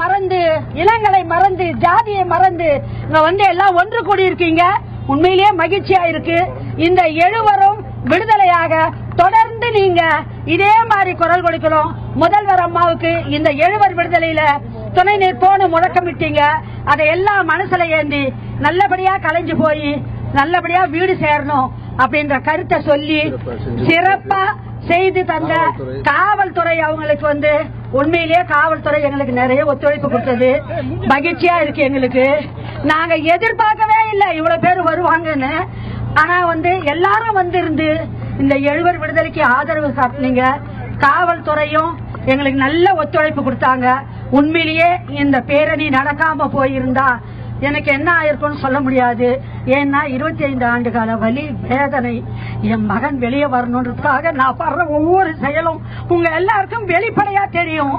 மறந்து, இனங்களை மறந்து, ஜாதியை மறந்து இங்க எல்லாம் ஒன்று கூடி இருக்கீங்க. உண்மையிலேயே மகிழ்ச்சியா இருக்கு. இந்த எழுவரும் விடுதலையாக தொடர்ந்து நீங்க இதே மாதிரி குரல் கொடுக்கணும். முதல்வர் அம்மாவுக்கு இந்த எழுவர் விடுதலையில துணை நிற்போன்னு முழக்கமிட்டீங்க. அதை எல்லாம் மனசுல ஏந்தி நல்லபடியா கலைஞ்சு போய் நல்லபடியா வீடு சேரணும் அப்படின்ற கருத்தை சொல்லி சிறப்பா செய்து தந்த காவல்துறை அவங்களுக்கு உண்மையிலேயே காவல்துறை எங்களுக்கு நிறைய ஒத்துழைப்பு கொடுத்தது. மகிழ்ச்சியா இருக்கு எங்களுக்கு. நாங்க எதிர்பார்க்கவே இல்லை இவ்வளவு பேர் வருவாங்கன்னு. ஆனா எல்லாரும் இருந்து இந்த எழுவர் விடுதலைக்கு ஆதரவு காட்டினீங்க. காவல்துறையும் எங்களுக்கு நல்ல ஒத்துழைப்பு கொடுத்தாங்க. உண்மையிலேயே இந்த பேரணி நடக்காம போயிருந்தா எனக்கு என்ன ஆயிருக்கும்னு சொல்ல முடியாது. ஏன்னா 25 ஆண்டு கால வலி வேதனை, என் மகன் வெளியே வரணுன்றதுக்காக நான் படுற ஒவ்வொரு செயலும் உங்க எல்லாருக்கும் வெளிப்படையா தெரியும்.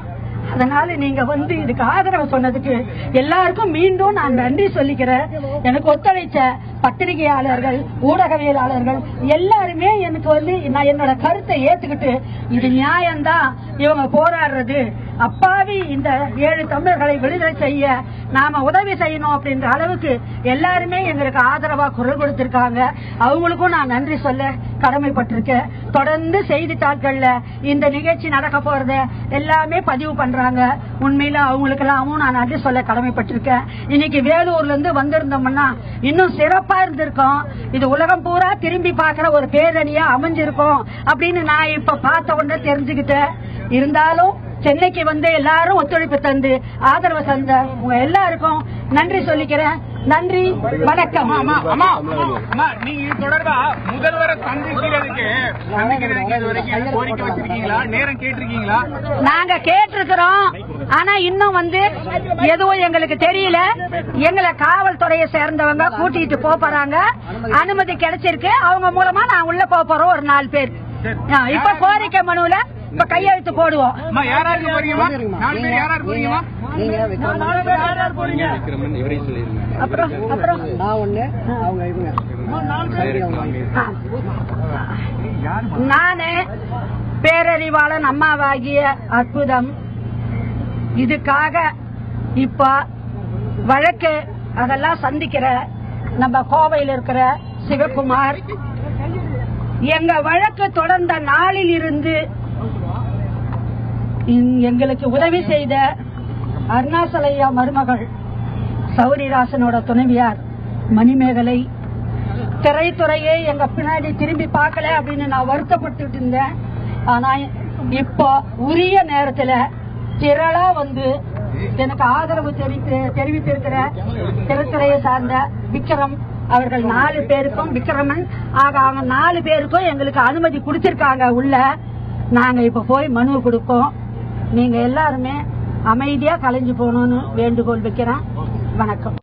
அதனால நீங்க இதுக்கு ஆதரவு சொன்னதுக்கு எல்லாருக்கும் மீண்டும் நான் நன்றி சொல்லிக்கிறேன். எனக்கு ஒத்துழைச்ச பத்திரிகையாளர்கள், ஊடகவியலாளர்கள் எல்லாருமே எனக்கு நான் என்னோட கருத்தை ஏத்துக்கிட்டு இது நியாயம்தான், இவங்க போராடுறது அப்பாவி இந்த 7 தமிழர்களை விடுதலை செய்ய நாம உதவி செய்யணும் அப்படின்ற அளவுக்கு எல்லாருமே எங்களுக்கு ஆதரவா குரல் கொடுத்திருக்காங்க. அவங்களுக்கும் நான் நன்றி சொல்ல கடமைப்பட்டிருக்கேன். தொடர்ந்து செய்தித்தாள்கள்ல இந்த நிகழ்ச்சி நடக்க போறத எல்லாமே பதிவு பண்றாங்க. உண்மையில அவங்களுக்கு எல்லாமும் நான் நன்றி சொல்ல கடமைப்பட்டிருக்கேன். இன்னைக்கு வேலூர்ல இருந்து வந்திருந்தோம்னா இன்னும் சிறப்பா இருந்திருக்கும். இது உலகம் பூரா திரும்பி பாக்குற ஒரு பேரணியா அமைஞ்சிருக்கும் அப்படின்னு நான் இப்ப பார்த்த உடனே தெரிஞ்சுக்கிட்டேன். இருந்தாலும் சென்னைக்கு எல்லாரும் ஒத்துழைப்பு தந்து ஆதரவு தந்த உங்க எல்லாருக்கும் நன்றி சொல்லிக்கிறேன். நன்றி, வணக்கம். நீங்க தொடர்பா முதல்வரை சந்திக்கிறதுக்கு கோரிக்கை வச்சிருக்கீங்களா? நேரம் கேட்டிருக்கீங்களா? நாங்க கேட்டிருக்கிறோம். ஆனா இன்னும் எதுவும் எங்களுக்கு தெரியல. எங்களை காவல்துறையை சேர்ந்தவங்க கூட்டிட்டு போறாங்க. அனுமதி கிடைச்சிருக்கு. அவங்க மூலமா நான் உள்ள போறோம். ஒரு 4 பேர் இப்ப கோரிக்கை மனுல இப்ப கையெழுத்து போடுவோம். நானு பேரறிவாளன் அம்மாவாகிய அற்புதம். இதுக்காக இப்ப வழக்கு அதெல்லாம் சந்திக்கிற நம்ம கோவையில் இருக்கிற சிவகுமார், எங்க வழக்கு தொடர்ந்த நாளில் இருந்து எங்களுக்கு உதவி செய்த அருணாசலையா மருமகள் சௌரிராசனோட துணைவியார் மணிமேகலை, திரைத்துறையே எங்க பின்னாடி திரும்பி பார்க்கல அப்படின்னு நான் வருத்தப்பட்டு இருந்தேன். ஆனா இப்போ உரிய நேரத்துல திரளா எனக்கு ஆதரவு தெரிவித்திருக்கிற திரைத்துறையை சார்ந்த விக்ரம் அவர்கள் 4 பேருக்கும், விக்ரமன் ஆக அவங்க 4 பேருக்கும் எங்களுக்கு அனுமதி கொடுத்திருக்காங்க உள்ள. நாங்க இப்ப போய் மனு கொடுப்போம். நீங்க எல்லாருமே அமைதியா கலைஞ்சு போகணும்னு வேண்டுகோள் வைக்கிறேன். வணக்கம்.